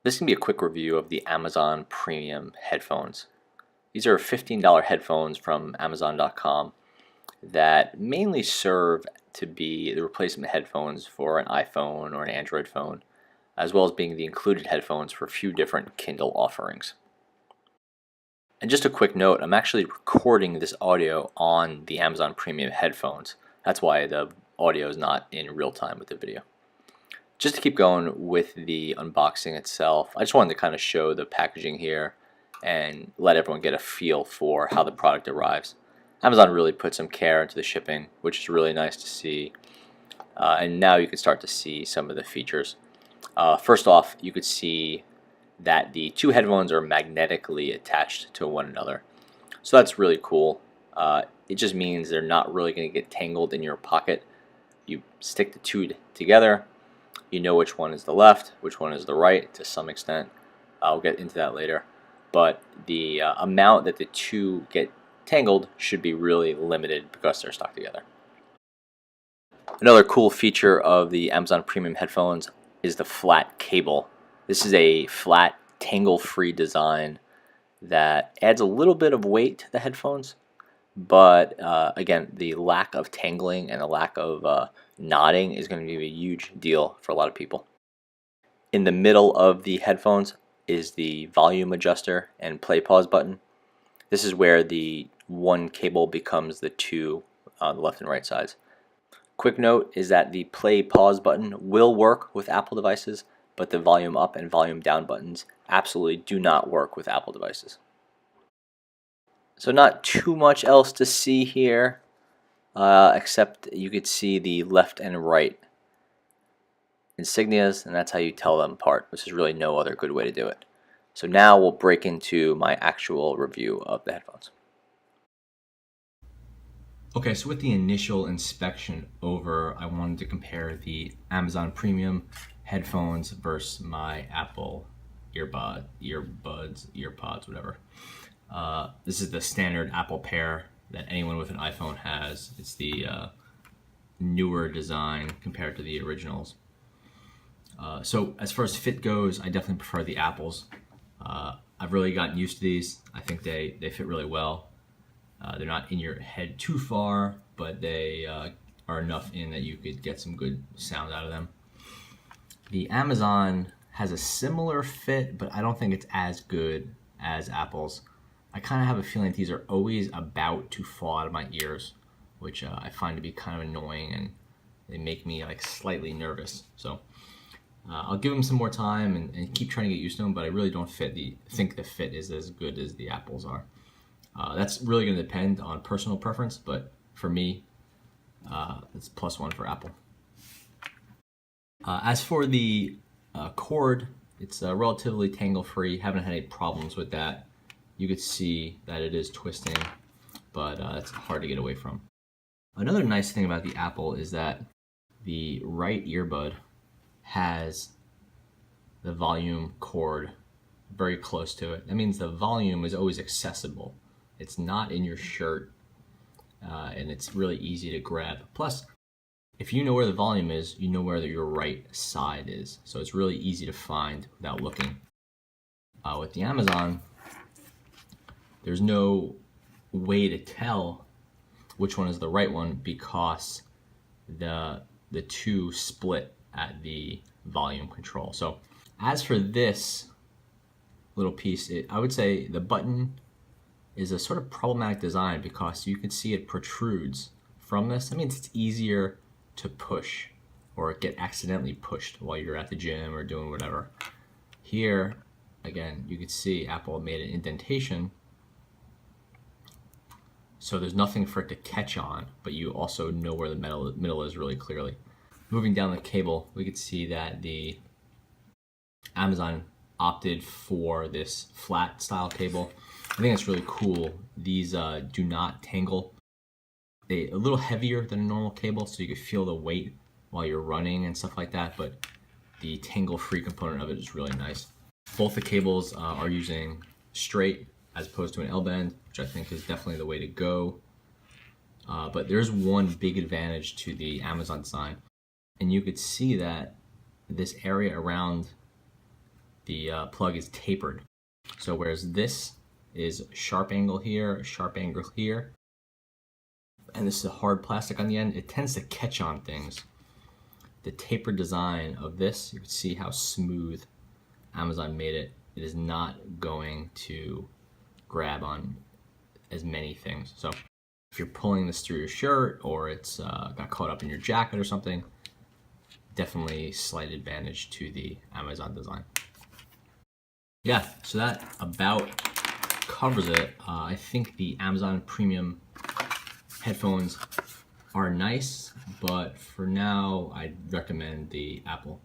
This is going to be a quick review of the Amazon Premium headphones. These are $15 headphones from Amazon.com that mainly serve to be the replacement headphones for an iPhone or an Android phone, as well as being the included headphones for a few different Kindle offerings. And just a quick note, I'm actually recording this audio on the Amazon Premium headphones. That's why the audio is not in real time with the video. Just to keep going with the unboxing itself, I just wanted to kind of show the packaging here and let everyone get a feel for how the product arrives. Amazon really put some care into the shipping, which is really nice to see. And now you can start to see some of the features. First off, you could see that the two headphones are magnetically attached to one another. So that's really cool. It just means they're not really going to get tangled in your pocket. You stick the two together. You know which one is the left, which one is the right to some extent. I'll get into that later. But the amount that the two get tangled should be really limited because they're stuck together. Another cool feature of the Amazon Premium headphones is the flat cable. This is a flat, tangle-free design that adds a little bit of weight to the headphones. But again, the lack of tangling and the lack of knotting is going to be a huge deal for a lot of people. In the middle of the headphones is the volume adjuster and play pause button. This is where the one cable becomes the two on the left and right sides. Quick note is that the play pause button will work with Apple devices, but the volume up and volume down buttons absolutely do not work with Apple devices. So not too much else to see here, except you could see the left and right insignias, and that's how you tell them apart. This is really no other good way to do it. So now we'll break into my actual review of the headphones. Okay, so with the initial inspection over, I wanted to compare the Amazon Premium headphones versus my Apple earbuds, whatever. This is the standard Apple pair that anyone with an iPhone has. It's the newer design compared to the originals. So as far as fit goes, I definitely prefer the Apples. I've really gotten used to these. I think they fit really well. They're not in your head too far, but they are enough in that you could get some good sound out of them. The Amazon has a similar fit, but I don't think it's as good as Apple's. I kind of have a feeling these are always about to fall out of my ears, which I find to be kind of annoying, and they make me like slightly nervous. So I'll give them some more time and keep trying to get used to them, but I really don't think the fit is as good as the Apples are. That's really going to depend on personal preference, but for me, it's +1 for Apple. As for the cord, it's relatively tangle-free. Haven't had any problems with that. You could see that it is twisting, but it's hard to get away from. Another nice thing about the Apple is that the right earbud has the volume cord very close to it. That means the volume is always accessible. It's not in your shirt, and it's really easy to grab. Plus, if you know where the volume is, you know where your right side is. So it's really easy to find without looking. With the Amazon, there's no way to tell which one is the right one because the two split at the volume control. So as for this little piece, I would say the button is a sort of problematic design because you can see it protrudes from this. That means it's easier to push or get accidentally pushed while you're at the gym or doing whatever. Here, again, you can see Apple made an indentation, so there's nothing for it to catch on, but you also know where the middle is really clearly. Moving down the cable, we could see that the Amazon opted for this flat style cable. I think that's really cool. These do not tangle. They're a little heavier than a normal cable, so you can feel the weight while you're running and stuff like that, but the tangle-free component of it is really nice. Both the cables are using straight as opposed to an L-bend, which I think is definitely the way to go. But there's one big advantage to the Amazon design, and you could see that this area around the plug is tapered. So whereas this is sharp angle here, sharp angle here, and this is a hard plastic on the end, it tends to catch on things. The tapered design of this, you can see how smooth Amazon made it. It is not going to grab on as many things. So if you're pulling this through your shirt or it's got caught up in your jacket or something, definitely slight advantage to the Amazon design. Yeah, so that about covers it. I think the Amazon Premium headphones are nice, but for now I'd recommend the Apple.